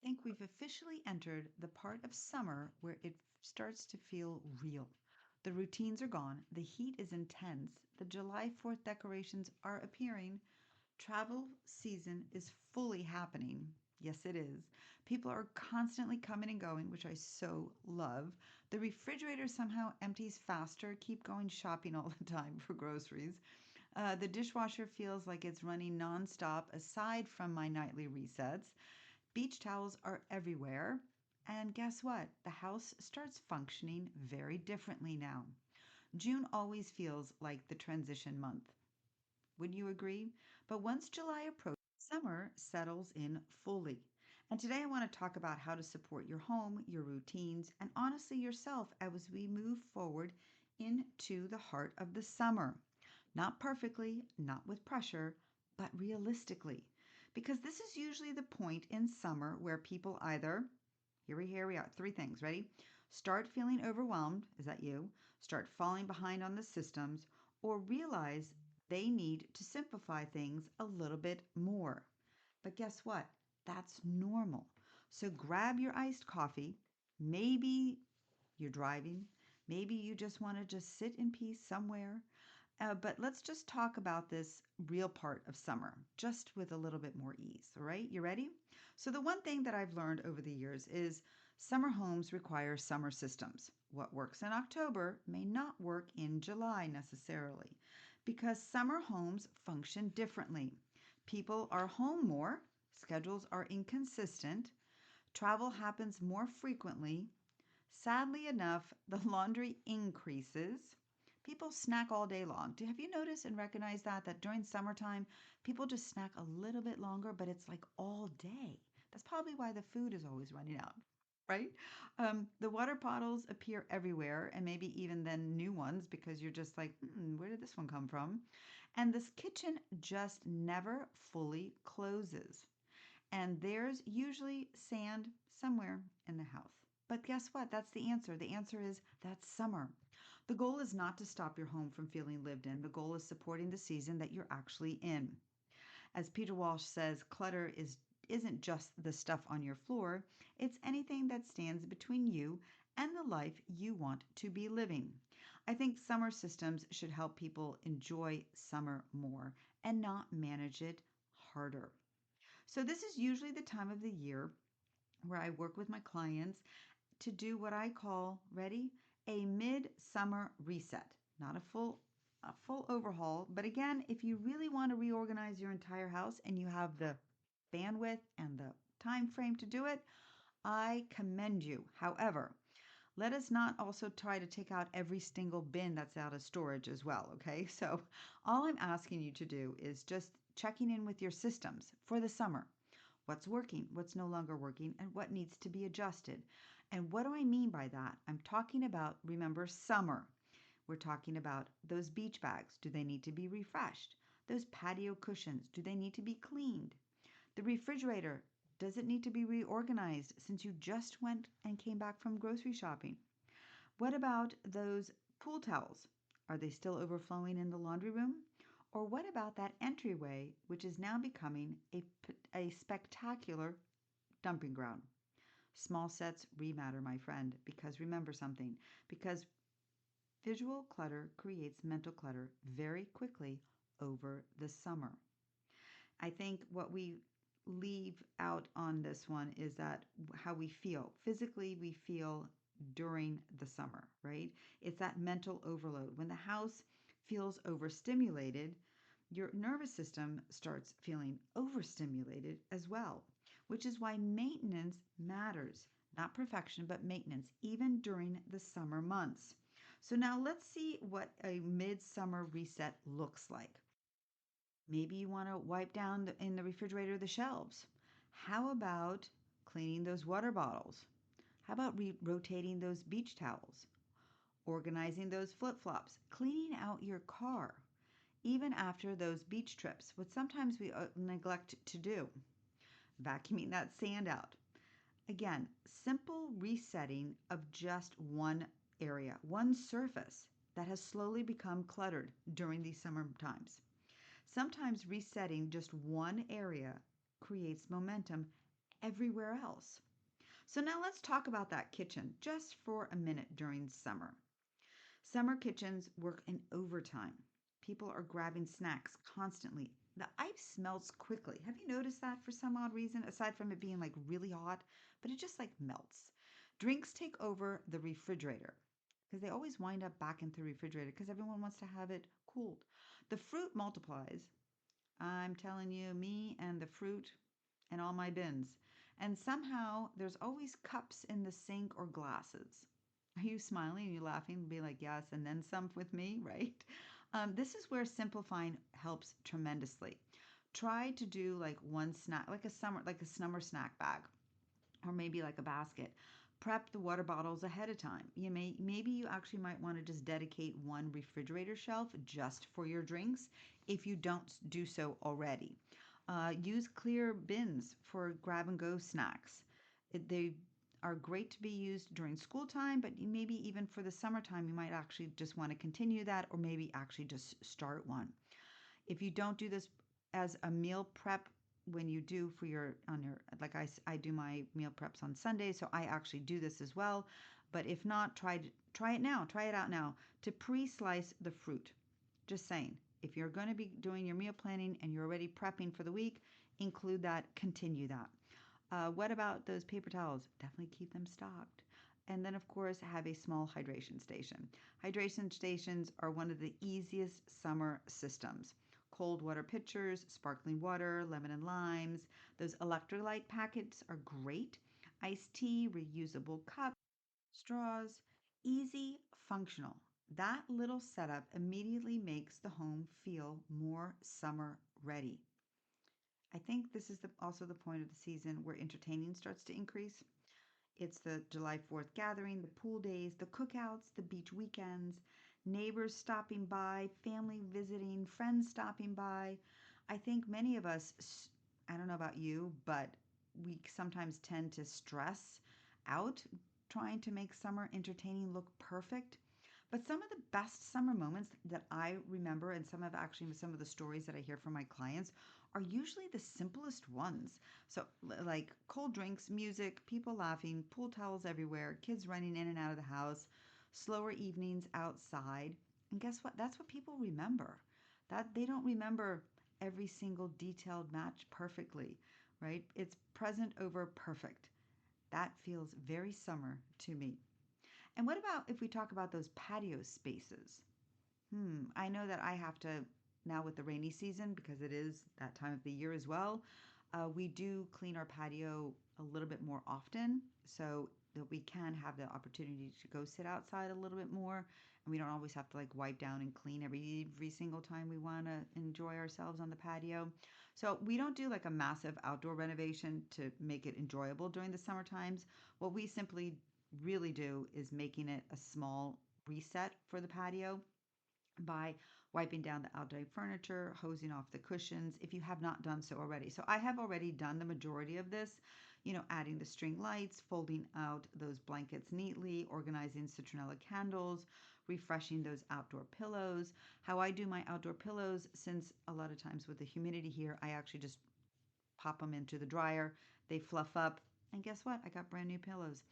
Think we've officially entered the part of summer where it starts to feel real. The routines are gone, the heat is intense, the July 4th decorations are appearing, travel season is fully happening. Yes, it is. People are constantly coming and going, which I so love. The refrigerator somehow empties faster. Keep going shopping all the time for groceries. The dishwasher feels like it's running nonstop, aside from my nightly resets. Beach towels are everywhere. And guess what? The house starts functioning very differently now. June always feels like the transition month. Wouldn't you agree? But once July approaches, summer settles in fully. And today I want to talk about how to support your home, your routines, and honestly yourself as we move forward into the heart of the summer. Not perfectly, not with pressure, but realistically. Because this is usually the point in summer where people either, here we are, three things, ready? Start feeling overwhelmed, is that you? Start falling behind on the systems, or realize they need to simplify things a little bit more. But guess what? That's normal. So grab your iced coffee. Maybe you're driving. Maybe you just want to just sit in peace somewhere. But let's just talk about this real part of summer, just with a little bit more ease. All right, you ready? So, the one thing that I've learned over the years is summer homes require summer systems. What works in October may not work in July necessarily because summer homes function differently. People are home more, schedules are inconsistent, travel happens more frequently. Sadly enough, the laundry increases. People snack all day long. Have you noticed and recognized that during summertime, people just snack a little bit longer, but it's like all day. That's probably why the food is always running out, right? The water bottles appear everywhere, and maybe even then new ones because you're just like, where did this one come from? And this kitchen just never fully closes. And there's usually sand somewhere in the house. But guess what? That's the answer. The answer is that's summer. The goal is not to stop your home from feeling lived in. The goal is supporting the season that you're actually in. As Peter Walsh says, clutter isn't just the stuff on your floor, it's anything that stands between you and the life you want to be living. I think summer systems should help people enjoy summer more and not manage it harder. So, this is usually the time of the year where I work with my clients to do what I call, ready, a midsummer reset. Not a full overhaul, but again, if you really want to reorganize your entire house and you have the bandwidth and the time frame to do it, I commend you. However, let us not also try to take out every single bin that's out of storage as well, okay? So, all I'm asking you to do is just checking in with your systems for the summer. What's working, what's no longer working, and what needs to be adjusted. And what do I mean by that? I'm talking about, remember, summer. We're talking about those beach bags. Do they need to be refreshed? Those patio cushions, do they need to be cleaned? The refrigerator, does it need to be reorganized since you just went and came back from grocery shopping? What about those pool towels? Are they still overflowing in the laundry room? Or what about that entryway, which is now becoming a spectacular dumping ground? Small sets rematter, my friend, because remember something, because visual clutter creates mental clutter very quickly over the summer. I think what we leave out on this one is that how we feel. Physically, we feel during the summer, right? It's that mental overload. When the house feels overstimulated, your nervous system starts feeling overstimulated as well, which is why maintenance matters. Not perfection, but maintenance, even during the summer months. So now let's see what a midsummer reset looks like. Maybe you want to wipe down in the refrigerator the shelves. How about cleaning those water bottles? How about rotating those beach towels? Organizing those flip flops? Cleaning out your car? Even after those beach trips, what sometimes we neglect to do, vacuuming that sand out. Again, simple resetting of just one area, one surface that has slowly become cluttered during these summer times. Sometimes resetting just one area creates momentum everywhere else. So now let's talk about that kitchen just for a minute during summer. Summer kitchens work in overtime. People are grabbing snacks constantly. The ice melts quickly. Have you noticed that for some odd reason, aside from it being like really hot, but it just like melts? Drinks take over the refrigerator because they always wind up back into the refrigerator because everyone wants to have it cooled. The fruit multiplies. I'm telling you, me and the fruit and all my bins. And somehow there's always cups in the sink or glasses. Are you smiling? Are you laughing? Be like, yes, and then some with me, right? This is where simplifying helps tremendously. Try to do like one snack, like a summer snack bag, or maybe like a basket. Prep the water bottles ahead of time. Maybe you actually might want to just dedicate one refrigerator shelf just for your drinks if you don't do so already. Use clear bins for grab and go snacks. They are great to be used during school time, but maybe even for the summertime, you might actually just want to continue that or maybe actually just start one. If you don't do this as a meal prep, when you do for your on your like I do my meal preps on Sunday, so I actually do this as well. But if not, try it now. Try it out now to pre-slice the fruit. Just saying. If you're going to be doing your meal planning and you're already prepping for the week, include that, continue that. What about those paper towels? Definitely keep them stocked. And then, of course, have a small hydration station. Hydration stations are one of the easiest summer systems. Cold water pitchers, sparkling water, lemon and limes. Those electrolyte packets are great. Iced tea, reusable cups, straws, easy, functional. That little setup immediately makes the home feel more summer ready. I think this is also the point of the season where entertaining starts to increase. It's the July 4th gathering, the pool days, the cookouts, the beach weekends, neighbors stopping by, family visiting, friends stopping by. I think many of us, I don't know about you, but we sometimes tend to stress out trying to make summer entertaining look perfect. But some of the best summer moments that I remember, and some of the stories that I hear from my clients, are usually the simplest ones. So, like cold drinks, music, people laughing, pool towels everywhere, kids running in and out of the house, slower evenings outside. And guess what? That's what people remember. That they don't remember every single detailed match perfectly, right? It's present over perfect. That feels very summer to me. And what about if we talk about those patio spaces? I know that I have to now with the rainy season because it is that time of the year as well. We do clean our patio a little bit more often so that we can have the opportunity to go sit outside a little bit more and we don't always have to like wipe down and clean every single time we want to enjoy ourselves on the patio. So we don't do like a massive outdoor renovation to make it enjoyable during the summer times. What we simply really do is making it a small reset for the patio by wiping down the outdoor furniture, hosing off the cushions if you have not done so already. So I have already done the majority of this, adding the string lights, folding out those blankets neatly, organizing citronella candles, refreshing those outdoor pillows. How I do my outdoor pillows, since a lot of times with the humidity here, I actually just pop them into the dryer, they fluff up, and guess what? I got brand new pillows.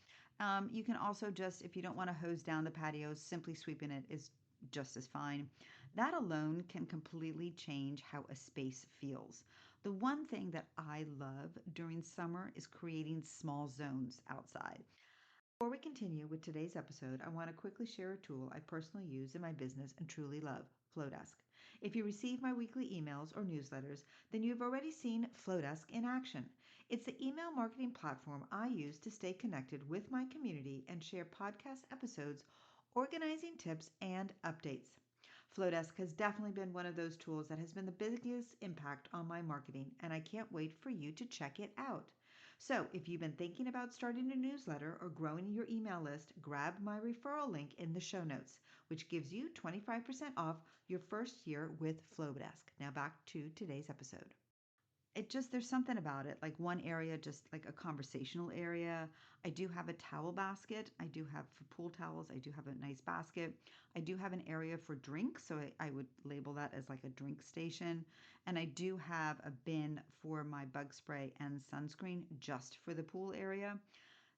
You can also just, if you don't want to hose down the patio, simply sweeping it is just as fine. That alone can completely change how a space feels. The one thing that I love during summer is creating small zones outside. Before we continue with today's episode, I want to quickly share a tool I personally use in my business and truly love, Flowdesk. If you receive my weekly emails or newsletters, then you've already seen Flowdesk in action. It's the email marketing platform I use to stay connected with my community and share podcast episodes, organizing tips, and updates. Flowdesk has definitely been one of those tools that has been the biggest impact on my marketing, and I can't wait for you to check it out. So, if you've been thinking about starting a newsletter or growing your email list, grab my referral link in the show notes, which gives you 25% off your first year with Flowdesk. Now back to today's episode. it just there's something about it. Like one area, just like a conversational area. I do have a towel basket. I do have for pool towels. I do have a nice basket. I do have an area for drinks, so I would label that as like a drink station. And I do have a bin for my bug spray and sunscreen just for the pool area.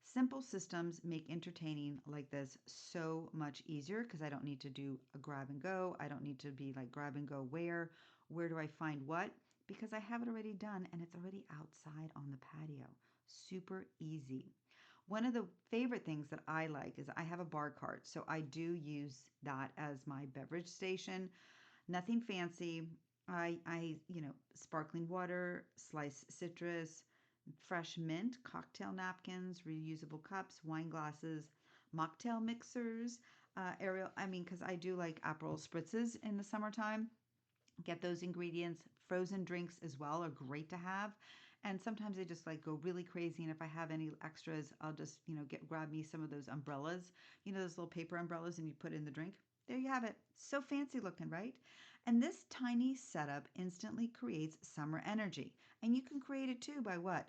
Simple systems make entertaining like this so much easier because I don't need to do a grab and go. I don't need to be like grab and go where? Where do I find what? Because I have it already done and it's already outside on the patio. Super easy. One of the favorite things that I like is I have a bar cart, so I do use that as my beverage station. Nothing fancy. Sparkling water, sliced citrus, fresh mint, cocktail napkins, reusable cups, wine glasses, mocktail mixers, Ariel. I mean, because I do like Aperol spritzes in the summertime. Get those ingredients. Frozen drinks as well are great to have. And sometimes I just like go really crazy. And if I have any extras, I'll just, grab me some of those umbrellas, those little paper umbrellas, and you put in the drink. There you have it. So fancy looking, right? And this tiny setup instantly creates summer energy. And you can create it too by what?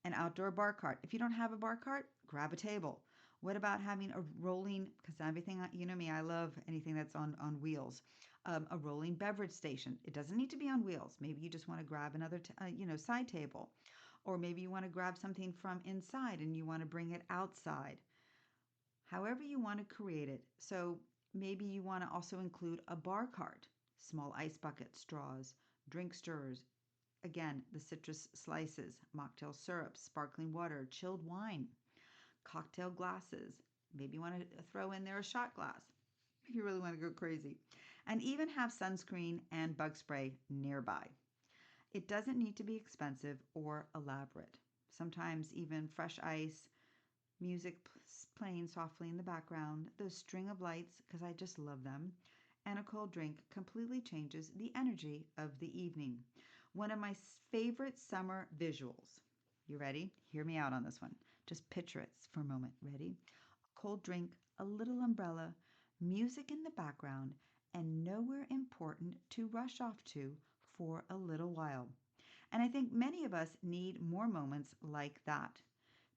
An outdoor bar cart. If you don't have a bar cart, grab a table. What about having a rolling, because everything, you know me, I love anything that's on wheels. A rolling beverage station. It doesn't need to be on wheels. Maybe you just want to grab another, side table. Or maybe you want to grab something from inside and you want to bring it outside. However you want to create it. So maybe you want to also include a bar cart, small ice bucket, straws, drink stirrers, again, the citrus slices, mocktail syrups, sparkling water, chilled wine, cocktail glasses. Maybe you want to throw in there a shot glass if you really want to go crazy. And even have sunscreen and bug spray nearby. It doesn't need to be expensive or elaborate. Sometimes even fresh ice, music playing softly in the background, those string of lights, because I just love them, and a cold drink completely changes the energy of the evening. One of my favorite summer visuals. You ready? Hear me out on this one. Just picture it for a moment. Ready? A cold drink, a little umbrella, music in the background, and nowhere important to rush off to for a little while. And I think many of us need more moments like that.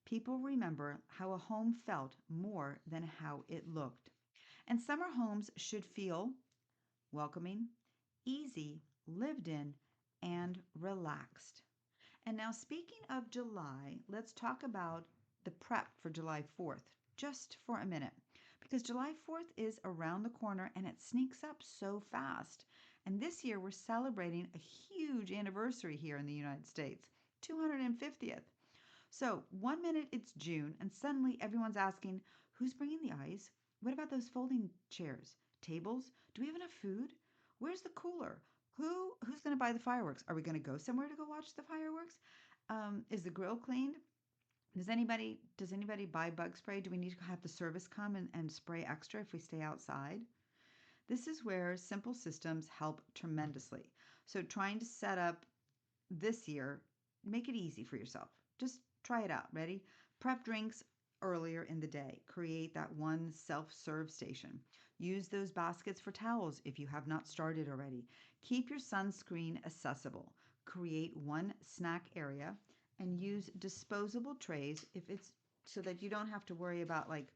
People remember how a home felt more than how it looked. And summer homes should feel welcoming, easy, lived in, and relaxed. And now, speaking of July, let's talk about the prep for July 4th just for a minute. Because July 4th is around the corner and it sneaks up so fast. And this year, we're celebrating a huge anniversary here in the United States, 250th. So, one minute it's June, and suddenly everyone's asking, who's bringing the ice? What about those folding chairs? Tables? Do we have enough food? Where's the cooler? Who's going to buy the fireworks? Are we going to go somewhere to go watch the fireworks? Is the grill cleaned? Does anybody buy bug spray? Do we need to have the service come and spray extra if we stay outside? This is where simple systems help tremendously. So trying to set up this year, make it easy for yourself. Just try it out. Ready? Prep drinks earlier in the day. Create that one self serve station. Use those baskets for towels if you have not started already. Keep your sunscreen accessible. Create one snack area and use disposable trays if it's so that you don't have to worry about like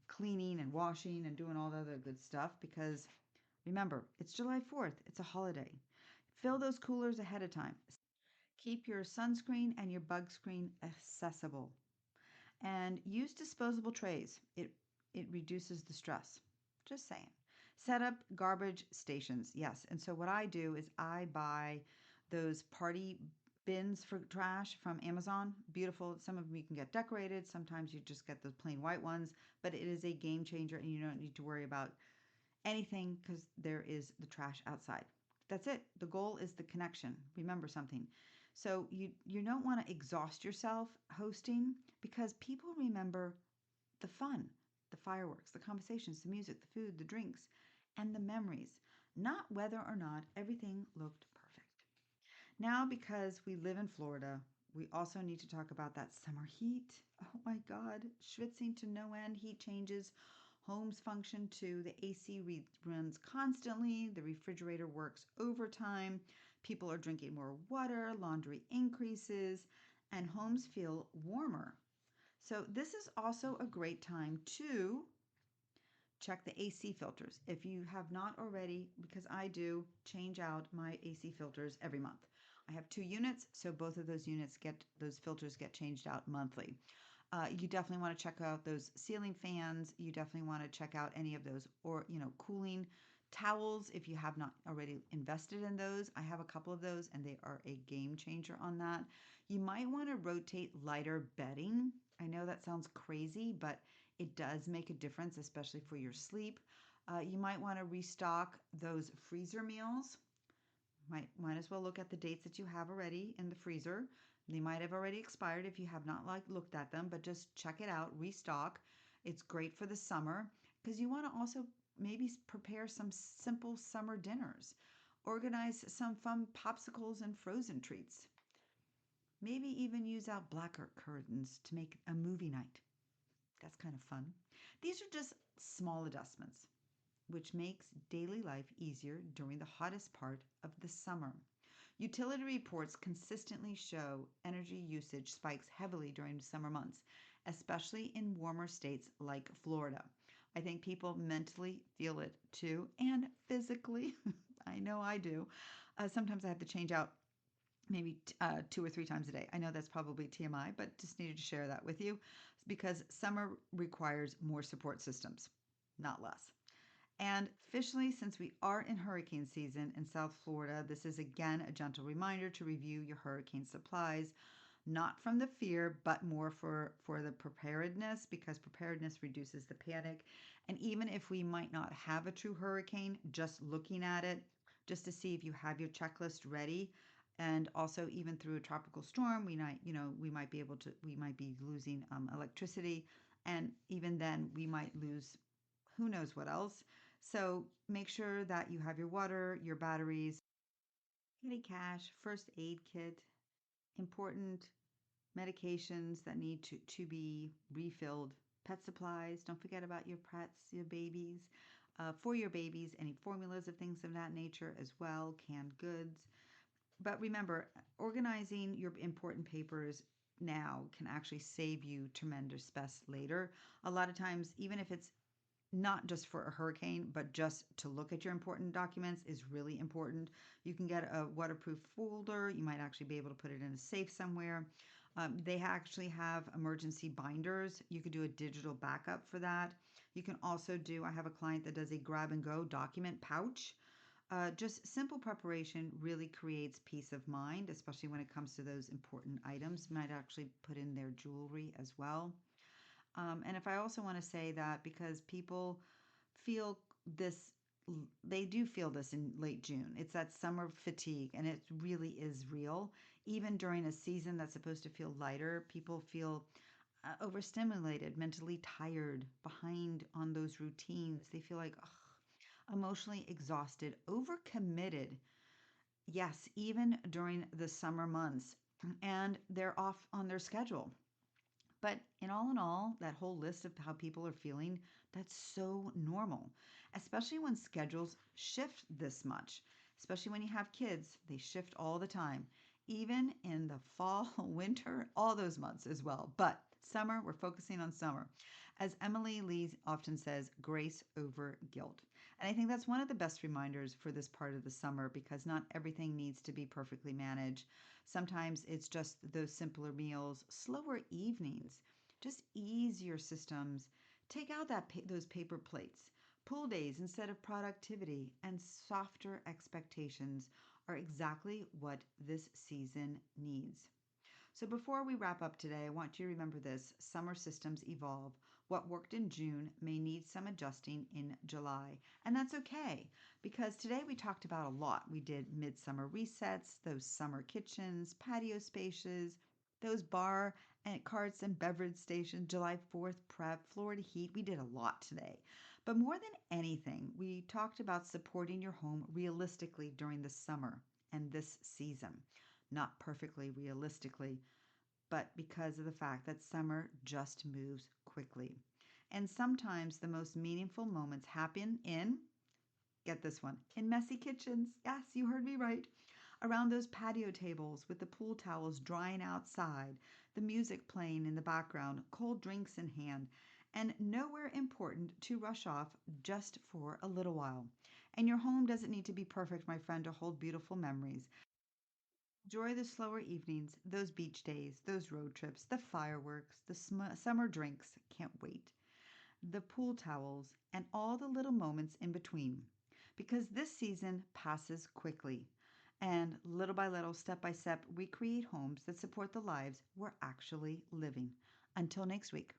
cleaning and washing and doing all the other good stuff because remember, it's July 4th. It's a holiday. Fill those coolers ahead of time. Keep your sunscreen and your bug screen accessible. And use disposable trays. It reduces the stress. Just saying. Set up garbage stations. Yes. And so what I do is I buy those party bins for trash from Amazon. Beautiful. Some of them you can get decorated. Sometimes you just get the plain white ones, but it is a game changer and you don't need to worry about anything because there is the trash outside. That's it. The goal is the connection. Remember something. So you don't want to exhaust yourself hosting because people remember the fun, the fireworks, the conversations, the music, the food, the drinks, and the memories, not whether or not everything looked perfect. Now, because we live in Florida, we also need to talk about that summer heat. Oh my God, schwitzing to no end, heat changes. Homes function too. The AC runs constantly. The refrigerator works overtime. People are drinking more water, laundry increases, and homes feel warmer. So, this is also a great time to check the AC filters. If you have not already, because I do change out my AC filters every month. I have 2 units, so both of those filters get changed out monthly. You definitely want to check out those ceiling fans. You definitely want to check out any of those or, cooling towels if you have not already invested in those. I have a couple of those and they are a game changer on that. You might want to rotate lighter bedding. I know that sounds crazy, but it does make a difference, especially for your sleep. You might want to restock those freezer meals. Might as well look at the dates that you have already in the freezer. They might have already expired if you have not looked at them, but just check it out, restock. It's great for the summer because you want to also maybe prepare some simple summer dinners. Organize some fun popsicles and frozen treats. Maybe even use out blacker curtains to make a movie night. That's kind of fun. These are just small adjustments which makes daily life easier during the hottest part of the summer. Utility reports consistently show energy usage spikes heavily during summer months, especially in warmer states like Florida. I think people mentally feel it too, and physically. I know I do. Sometimes I have to change out maybe 2 or 3 times a day. I know that's probably TMI, but just needed to share that with you because summer requires more support systems, not less. And officially, since we are in hurricane season in South Florida, this is again a gentle reminder to review your hurricane supplies, not from the fear, but more for the preparedness, because preparedness reduces the panic. And even if we might not have a true hurricane, just looking at it, just to see if you have your checklist ready. And also, even through a tropical storm, we might be losing electricity, and even then, we might lose who knows what else. So make sure that you have your water, your batteries, petty cash, first aid kit, important medications that need to be refilled, pet supplies. Don't forget about your pets, your babies. For your babies, any formulas of things of that nature as well, canned goods. But remember, organizing your important papers now can actually save you tremendous stress later. A lot of times, even if it's not just for a hurricane, but just to look at your important documents is really important. You can get a waterproof folder. You might actually be able to put it in a safe somewhere. They actually have emergency binders. You could do a digital backup for that. You can also I have a client that does a grab and go document pouch. Just simple preparation really creates peace of mind, especially when it comes to those important items. You might actually put in their jewelry as well. And if I also want to say that because people feel this, they do feel this in late June. It's that summer fatigue, and it really is real. Even during a season that's supposed to feel lighter, people feel overstimulated, mentally tired, behind on those routines. They feel like emotionally exhausted, overcommitted. Yes, even during the summer months, and they're off on their schedule. But in all, that whole list of how people are feeling, that's so normal, especially when schedules shift this much, especially when you have kids, they shift all the time, even in the fall, winter, all those months as well. But summer, we're focusing on summer. As Emily Lee often says, grace over guilt. And I think that's one of the best reminders for this part of the summer because not everything needs to be perfectly managed. Sometimes it's just those simpler meals, slower evenings, just easier systems. Take out those paper plates. Pool days instead of productivity and softer expectations are exactly what this season needs. So before we wrap up today, I want you to remember this. Summer systems evolve. What worked in June may need some adjusting in July. And that's okay because today we talked about a lot. We did midsummer resets, those summer kitchens, patio spaces, those bar and carts and beverage stations, July 4th prep, Florida heat. We did a lot today. But more than anything, we talked about supporting your home realistically during the summer and this season. Not perfectly realistically, but because of the fact that summer just moves quickly. And sometimes the most meaningful moments happen in, get this one, in messy kitchens. Yes, you heard me right. around those patio tables with the pool towels drying outside, the music playing in the background, cold drinks in hand, and nowhere important to rush off just for a little while. And your home doesn't need to be perfect, my friend, to hold beautiful memories. Enjoy the slower evenings, those beach days, those road trips, the fireworks, the summer drinks. Can't wait. The pool towels, and all the little moments in between. Because this season passes quickly. And little by little, step by step, we create homes that support the lives we're actually living. Until next week.